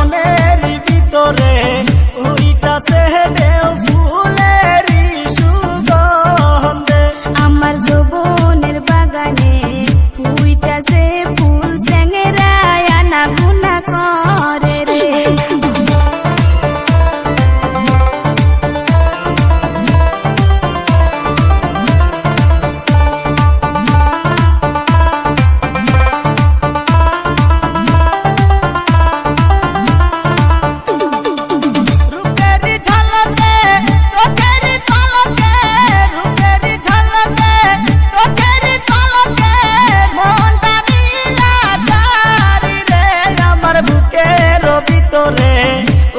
মনের ভিতরে উইটাছে ঢেউ ফুলেরই সুগন্ধে। আমার যৌবনের বাগানে ফুইটাছে ফুল চ্যাংরায় আনা গুনা করে রে।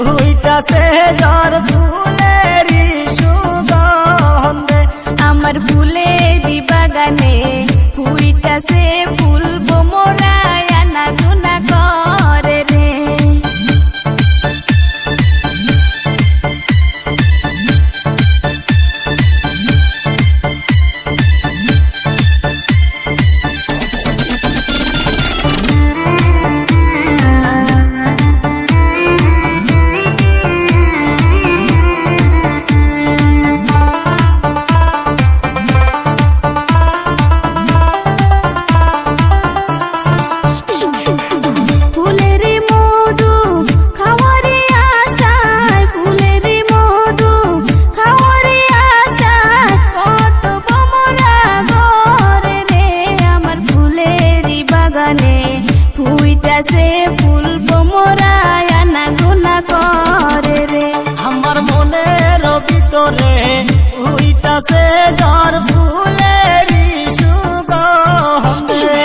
উইটাছে ঝড় ফুলেরই সুগন্ধে। আমার ফুলেরই বাগানে ফুইটাছে ফুল বোমরায় আনা গুনা করে রে। ফুইটাছে ফুল বোমরায় আনা গুনা করে রে। আমার মনের ভিতরে উইটাছে ঝড় ফুলেরই সুগন্ধে।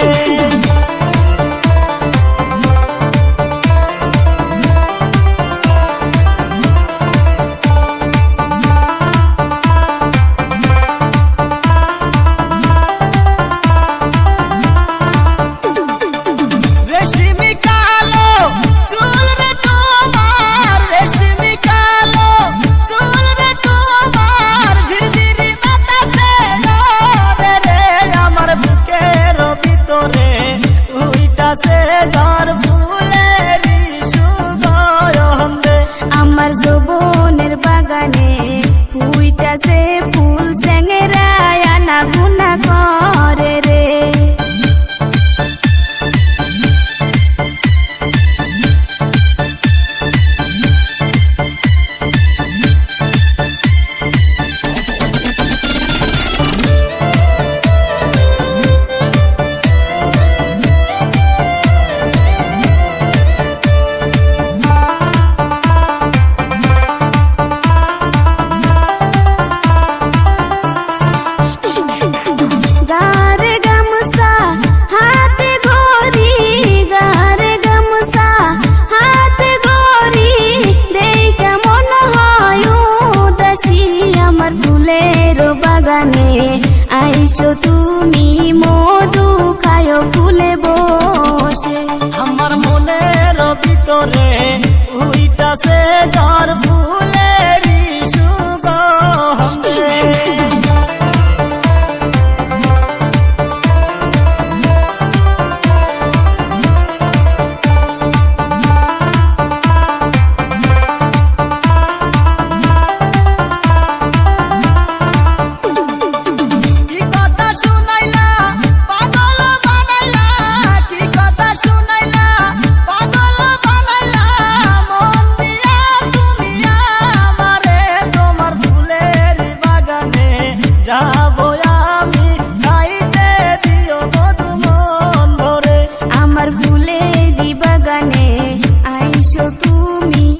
আমার যৌবনের বাগানে ফুইটাছে ফুল চ্যাংরায় আনা গুনা করে রে। আইসো তুমি মধু খায় ফুলে বসে। আমার মনের ভিতরে উইটাছে ঝড় ফুলে